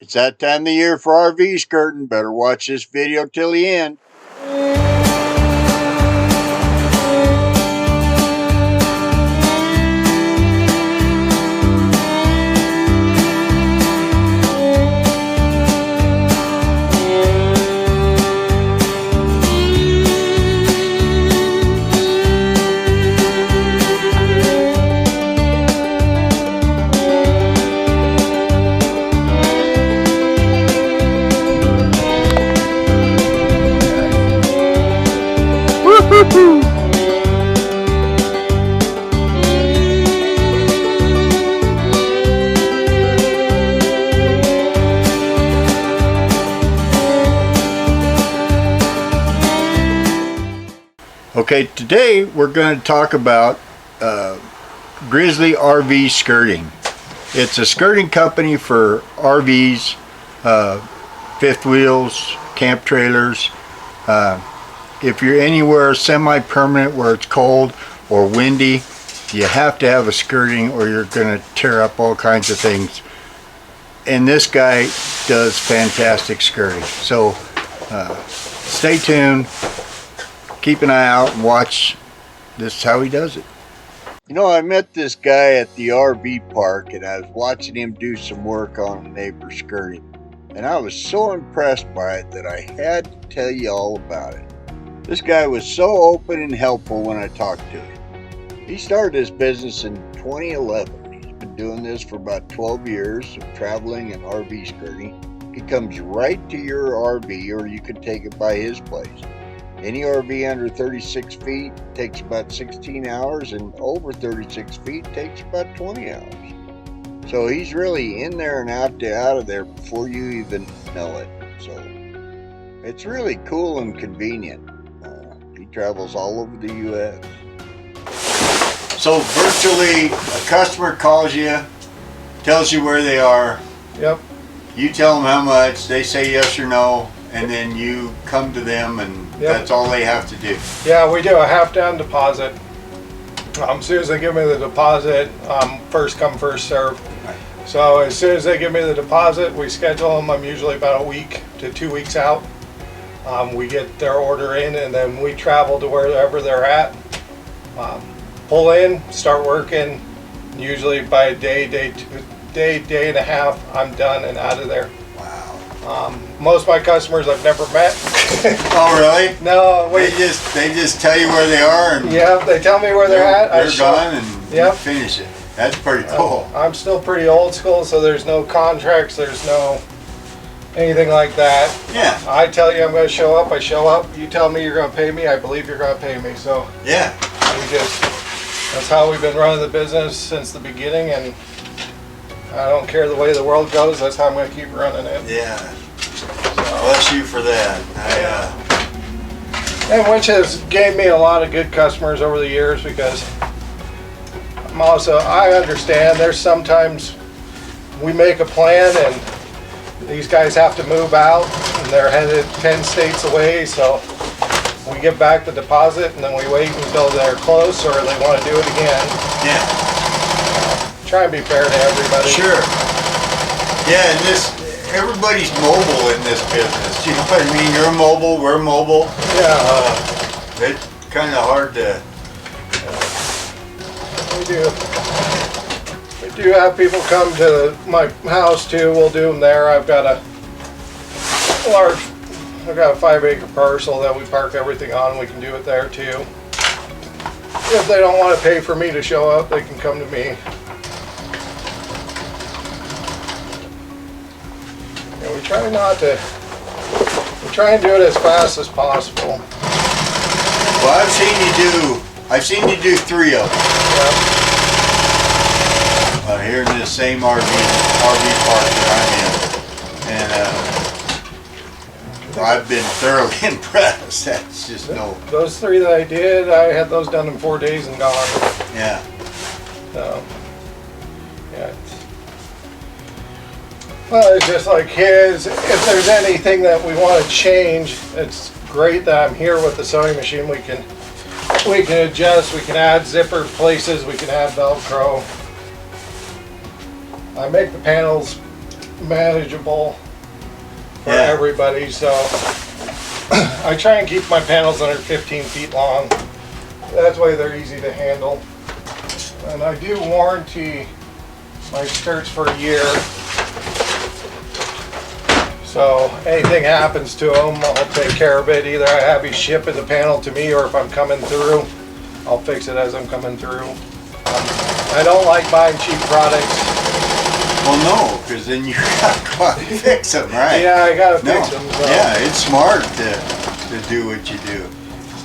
It's that time of the year for RV skirting. Better watch this video till the end. Okay, today we're going to talk about GRIZZLY RV Skirting. It's a skirting company for RVs, fifth wheels, camp trailers. If you're anywhere semi-permanent where it's cold or windy, you have to have a skirting or you're going to tear up all kinds of things. And this guy does fantastic skirting. So stay tuned. Keep an eye out and watch. This is how he does it. You know, I met this guy at the RV park and I was watching him do some work on a neighbor's skirting. And I was so impressed by it that I had to tell you all about it. This guy was so open and helpful when I talked to him. He started his business in 2011. He's been doing this for about 12 years of traveling and RV skirting. He comes right to your RV or you can take it by his place. Any RV under 36 feet takes about 16 hours and over 36 feet takes about 20 hours. So he's really in there and out of there before you even know it. So it's really cool and convenient. He travels all over the U.S. So virtually a customer calls you, tells you where they are. Yep. You tell them how much, they say yes or no, and then you come to them and that's all they have to do. Yeah, we do a half-down deposit. As soon as they give me the deposit, first come, first serve. Right. So as soon as they give me the deposit, we schedule them. I'm usually about a week to 2 weeks out. We get their order in and then we travel to wherever they're at. Pull in, start working. Usually by a day and a half, I'm done and out of there. Wow. Most of my customers I've never met. Oh really? No, they just tell you where they are and yeah, they tell me where they're at. They're gone and you finish it. That's pretty cool. I'm still pretty old school, so there's no contracts, there's no anything like that. Yeah. I tell you I'm going to show up, I show up. You tell me you're going to pay me, I believe you're going to pay me. So yeah, that's how we've been running the business since the beginning, and I don't care the way the world goes. That's how I'm going to keep running it. Yeah. Bless you for that. And which has gave me a lot of good customers over the years, because I understand there's sometimes we make a plan and these guys have to move out and they're headed 10 states away, so we give back the deposit and then we wait until they're close or they want to do it again. Yeah. Try and be fair to everybody. Sure. Yeah, and everybody's mobile in this business. You know what I mean? You're mobile, we're mobile. Yeah. It's kind of hard to... We do have people come to my house too. We'll do them there. I've got a 5-acre parcel that we park everything on. We can do it there too. If they don't want to pay for me to show up, they can come to me. And we try and do it as fast as possible. Well, I've seen you do 3 of them. Yeah. Here in this same RV park that I'm in, and I've been thoroughly impressed. That's just Those 3 that I did, I had those done in 4 days and gone. Yeah. So, yeah. Well, it's just like his. If there's anything that we want to change, it's great that I'm here with the sewing machine. We can adjust. We can add zipper places. We can add Velcro. I make the panels manageable for Yeah. everybody. So I try and keep my panels under 15 feet long. That way they're easy to handle. And I do warranty my skirts for a year. So anything happens to them, I'll take care of it. Either I have you shipping the panel to me, or if I'm coming through, I'll fix it as I'm coming through. I don't like buying cheap products. Well, no, because then you gotta go out and fix them, right? Yeah, I gotta No. fix them. So. Yeah, it's smart to do what you do.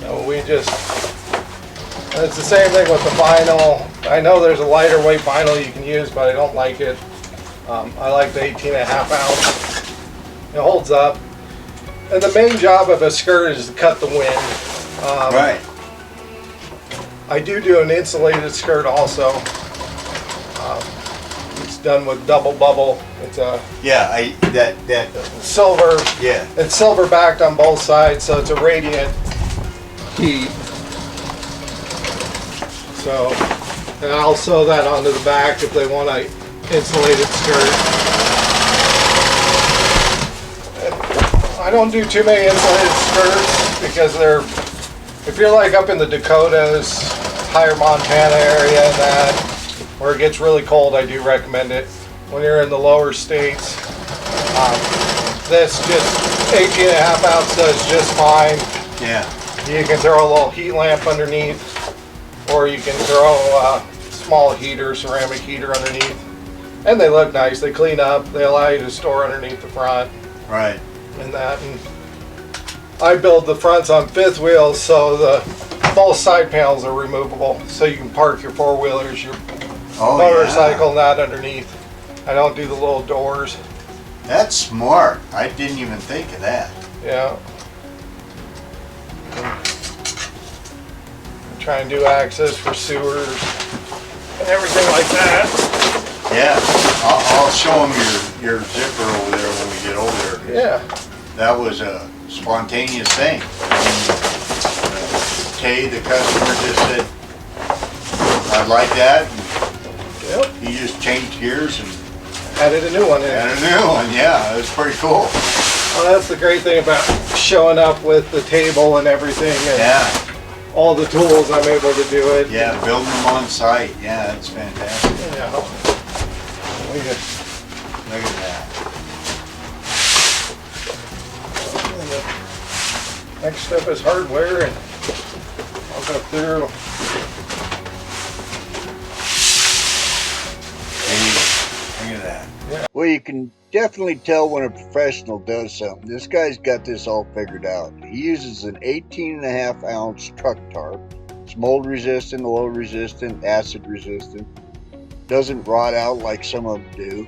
So it's the same thing with the vinyl. I know there's a lighter weight vinyl you can use, but I don't like it. I like the 18.5 ounce. It holds up. And the main job of a skirt is to cut the wind. Right. I do an insulated skirt also. It's done with double bubble. It's a Yeah, that silver. yeah. It's silver backed on both sides, so it's a radiant heat. So, and I'll sew that onto the back if they want a insulated skirt. And I don't do too many insulated skirts because if you're like up in the Dakotas, higher Montana area and that, where it gets really cold, I do recommend it. When you're in the lower states, this just 18.5 ounce does just fine. Yeah. You can throw a little heat lamp underneath, or you can throw a small heater, ceramic heater underneath. And they look nice, they clean up, they allow you to store underneath the front. Right. And that. And I build the fronts on fifth wheels, so both side panels are removable, so you can park your four-wheelers, your motorcycle, and that underneath. I don't do the little doors. That's smart. I didn't even think of that. Yeah. Try and do access for sewers and everything like that. Yeah. I'll show them your zipper over there when we get over there. Yeah. That was a spontaneous thing. Tay, the customer, just said, "I'd like that." Yep. He just changed gears and Added a new one in. added a new one. Yeah, it was pretty cool. Well, that's the great thing about showing up with the table and everything, and Yeah. all the tools. I'm able to do it. Yeah, building them on site. Yeah, that's fantastic. Yeah. Look at that. And the next step is hardware, and I'll go through. Look at that. Yeah. Well, you can definitely tell when a professional does something. This guy's got this all figured out. He uses an 18.5 ounce truck tarp. It's mold resistant, oil resistant, acid resistant. Doesn't rot out like some of them do.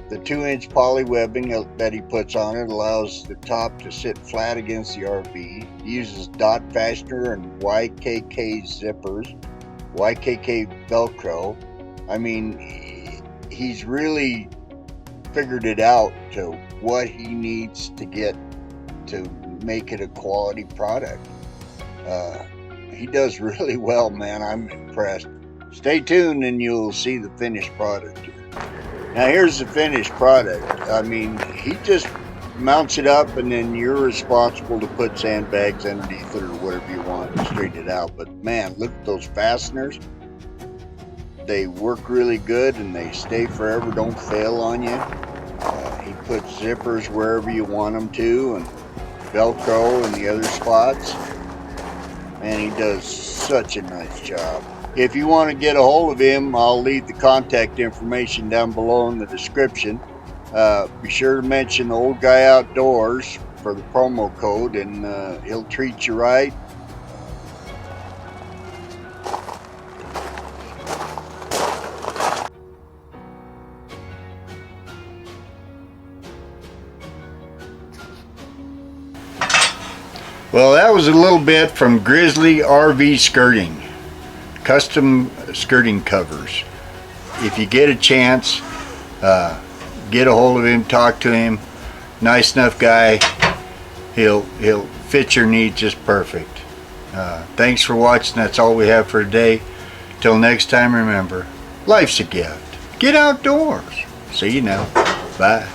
The 2-inch poly webbing that he puts on it allows the top to sit flat against the RV. He uses dot fastener and YKK zippers, YKK Velcro. I mean, he's really figured it out to what he needs to get to make it a quality product. He does really well, man. I'm impressed. Stay tuned and you'll see the finished product. Now here's the finished product. I mean, he just mounts it up and then you're responsible to put sandbags underneath it or whatever you want and straighten it out. But man, look at those fasteners. They work really good and they stay forever, don't fail on you. He puts zippers wherever you want them to and Velcro in the other spots. And he does such a nice job. If you want to get a hold of him, I'll leave the contact information down below in the description. Be sure to mention the Old Guy Outdoors for the promo code and he'll treat you right. Well, that was a little bit from Grizzly RV Skirting, custom skirting covers. If you get a chance, get a hold of him, talk to him. Nice enough guy. He'll fit your needs just perfect. Thanks for watching. That's all we have for today. Till next time, remember, life's a gift. Get outdoors. See you now. Bye.